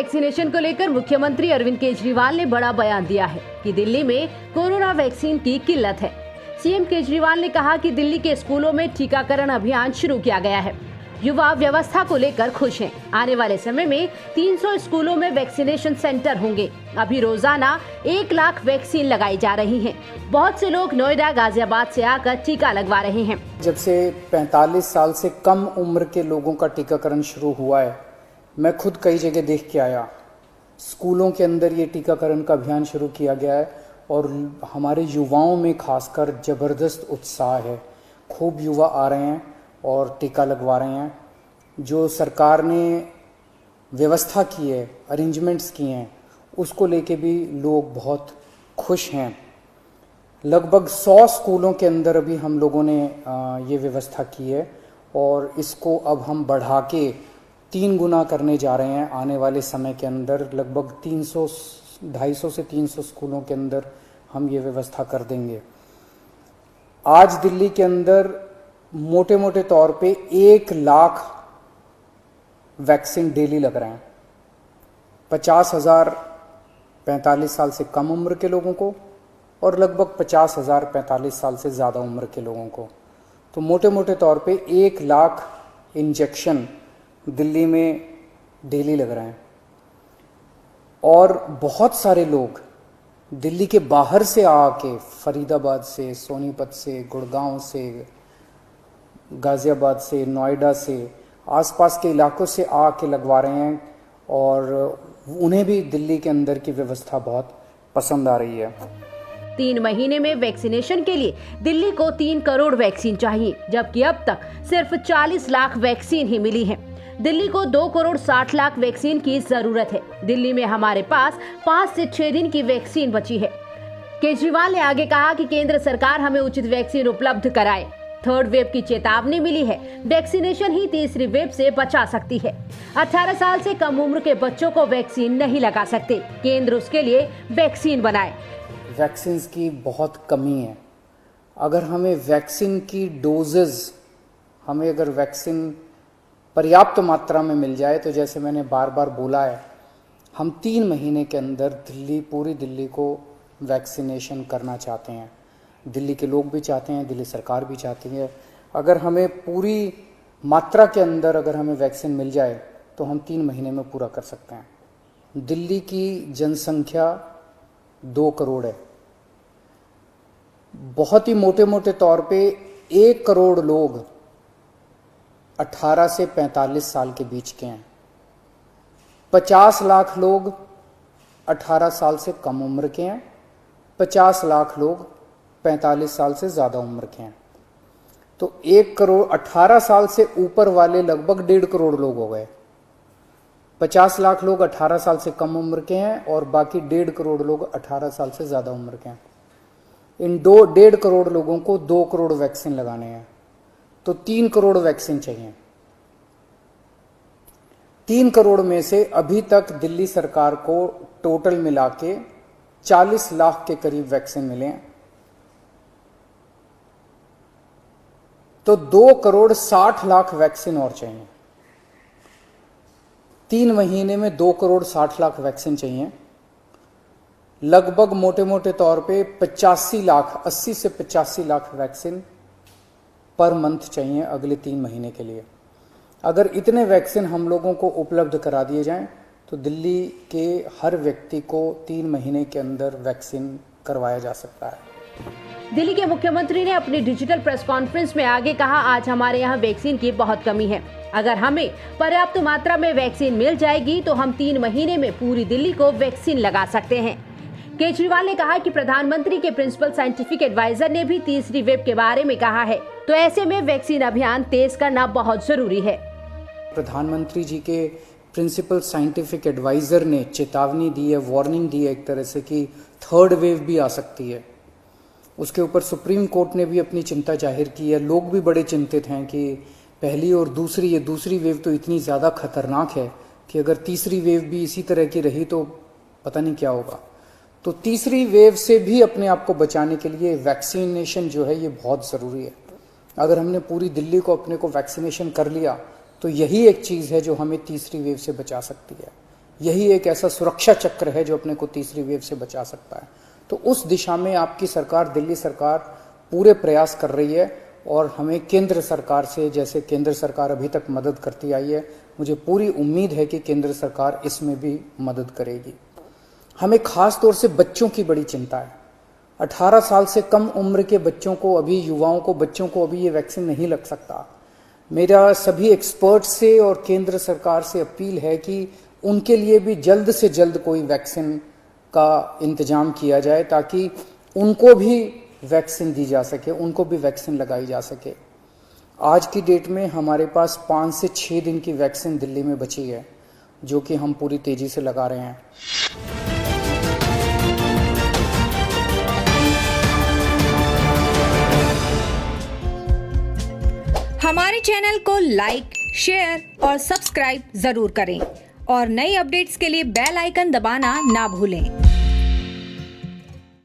Vaccination को लेकर मुख्यमंत्री अरविंद केजरीवाल ने बड़ा बयान दिया है कि दिल्ली में कोरोना वैक्सीन की किल्लत है। सीएम केजरीवाल ने कहा कि दिल्ली के स्कूलों में टीकाकरण अभियान शुरू किया गया है। युवा व्यवस्था को लेकर खुश हैं। आने वाले समय में 300 स्कूलों में वैक्सीनेशन सेंटर होंगे। अभी रोजाना 1 लाख वैक्सीन लगाई जा रही है। बहुत से लोग नोएडा, गाजियाबाद से आकर टीका लगवा रहे हैं। जब से 45 साल से कम उम्र के लोगों का टीकाकरण शुरू हुआ है, मैं खुद कई जगह देख के आया। स्कूलों के अंदर ये टीकाकरण का अभियान शुरू किया गया है और हमारे युवाओं में खासकर ज़बरदस्त उत्साह है। खूब युवा आ रहे हैं और टीका लगवा रहे हैं। जो सरकार ने व्यवस्था की है, अरेंजमेंट्स किए हैं, उसको लेके भी लोग बहुत खुश हैं। लगभग 100 स्कूलों के अंदर अभी हम लोगों ने ये व्यवस्था की है और इसको अब हम बढ़ा के 3 गुना करने जा रहे हैं। आने वाले समय के अंदर लगभग 250 से 300 स्कूलों के अंदर हम ये व्यवस्था कर देंगे। आज दिल्ली के अंदर मोटे मोटे तौर पे 1 लाख वैक्सीन डेली लग रहे हैं। 50,000 45 साल से कम उम्र के लोगों को और लगभग 50,000 45 साल से ज़्यादा उम्र के लोगों को। तो मोटे मोटे तौर पे 1 लाख इंजेक्शन दिल्ली में डेली लग रहे हैं। और बहुत सारे लोग दिल्ली के बाहर से आके, फरीदाबाद से, सोनीपत से, गुड़गांव से, गाजियाबाद से, नोएडा से, आसपास के इलाकों से आके लगवा रहे हैं और उन्हें भी दिल्ली के अंदर की व्यवस्था बहुत पसंद आ रही है। 3 महीने में वैक्सीनेशन के लिए दिल्ली को 3 करोड़ वैक्सीन चाहिए, जबकि अब तक सिर्फ 40 लाख वैक्सीन ही मिली है। दिल्ली को 2 करोड़ 60 लाख वैक्सीन की जरूरत है। दिल्ली में हमारे पास 5 से 6 दिन की वैक्सीन बची है। केजरीवाल ने आगे कहा कि केंद्र सरकार हमें उचित वैक्सीन उपलब्ध कराए। 3rd वेव की चेतावनी मिली है। वैक्सीनेशन ही तीसरी वेव से बचा सकती है। 18 साल से कम उम्र के बच्चों को वैक्सीन नहीं लगा सकते। केंद्र उसके लिए वैक्सीन बनाए। वैक्सीन की बहुत कमी है। अगर हमें वैक्सीन की डोजेज, हमें अगर वैक्सीन पर्याप्त मात्रा में मिल जाए तो जैसे मैंने बार बार बोला है, हम 3 महीने के अंदर पूरी दिल्ली को वैक्सीनेशन करना चाहते हैं। दिल्ली के लोग भी चाहते हैं, दिल्ली सरकार भी चाहती है। अगर हमें पूरी मात्रा के अंदर अगर हमें वैक्सीन मिल जाए तो हम 3 महीने में पूरा कर सकते हैं। दिल्ली की जनसंख्या 2 करोड़ है। बहुत ही मोटे मोटे तौर पे 1 करोड़ लोग 18 से 45 साल के बीच के हैं। 50 लाख लोग 18 साल से कम उम्र के हैं। 50 लाख लोग 45 साल से ज़्यादा उम्र के हैं। तो 1 करोड़ 18 साल से ऊपर वाले लगभग 1.5 करोड़ लोग हो गए। 50 लाख लोग 18 साल से कम उम्र के हैं और बाकी 1.5 करोड़ लोग 18 साल से ज़्यादा उम्र के हैं। इन 1.5 करोड़ लोगों को 2 करोड़ वैक्सीन लगाने हैं, तो 3 करोड़ वैक्सीन चाहिए। 3 करोड़ में से अभी तक दिल्ली सरकार को टोटल मिला के 40 लाख के करीब वैक्सीन मिले हैं। तो 2 करोड़ 60 लाख वैक्सीन और चाहिए। 3 महीने में 2 करोड़ 60 लाख वैक्सीन चाहिए। लगभग मोटे मोटे तौर पे 85 लाख, 80 से 85 लाख वैक्सीन पर मंथ चाहिए अगले 3 महीने के लिए। अगर इतने वैक्सीन हम लोगों को उपलब्ध करा दिए जाएं तो दिल्ली के हर व्यक्ति को 3 महीने के अंदर वैक्सीन करवाया जा सकता है। दिल्ली के मुख्यमंत्री ने अपनी डिजिटल प्रेस कॉन्फ्रेंस में आगे कहा, आज हमारे यहाँ वैक्सीन की बहुत कमी है। अगर हमें पर्याप्त मात्रा में वैक्सीन मिल जाएगी तो हम 3 महीने में पूरी दिल्ली को वैक्सीन लगा सकते हैं। केजरीवाल ने कहा कि प्रधानमंत्री के प्रिंसिपल साइंटिफिक एडवाइजर ने भी तीसरी वेव के बारे में कहा है, तो ऐसे में वैक्सीन अभियान तेज करना बहुत जरूरी है। प्रधानमंत्री जी के प्रिंसिपल साइंटिफिक एडवाइजर ने चेतावनी दी है, वार्निंग दी है एक तरह से कि 3rd वेव भी आ सकती है। उसके ऊपर सुप्रीम कोर्ट ने भी अपनी चिंता जाहिर की है। लोग भी बड़े चिंतित हैं कि पहली और दूसरी वेव तो इतनी ज़्यादा खतरनाक है कि अगर तीसरी वेव भी इसी तरह की रही तो पता नहीं क्या होगा। तो तीसरी वेव से भी अपने आप को बचाने के लिए वैक्सीनेशन जो है ये बहुत ज़रूरी है। अगर हमने पूरी दिल्ली को अपने को वैक्सीनेशन कर लिया तो यही एक चीज़ है जो हमें तीसरी वेव से बचा सकती है। यही एक ऐसा सुरक्षा चक्र है जो अपने को तीसरी वेव से बचा सकता है। तो उस दिशा में आपकी सरकार, दिल्ली सरकार पूरे प्रयास कर रही है और हमें केंद्र सरकार से, जैसे केंद्र सरकार अभी तक मदद करती आई है, मुझे पूरी उम्मीद है कि केंद्र सरकार इसमें भी मदद करेगी। हमें खास तौर से बच्चों की बड़ी चिंता है। 18 साल से कम उम्र के बच्चों को अभी, युवाओं को, बच्चों को अभी ये वैक्सीन नहीं लग सकता। मेरा सभी एक्सपर्ट से और केंद्र सरकार से अपील है कि उनके लिए भी जल्द से जल्द कोई वैक्सीन का इंतजाम किया जाए ताकि उनको भी वैक्सीन दी जा सके, उनको भी वैक्सीन लगाई जा सके। आज की डेट में हमारे पास 5 से 6 दिन की वैक्सीन दिल्ली में बची है, जो कि हम पूरी तेजी से लगा रहे हैं। हमारे चैनल को लाइक, शेयर और सब्सक्राइब जरूर करें और नई अपडेट्स के लिए बेल आइकन दबाना ना भूलें।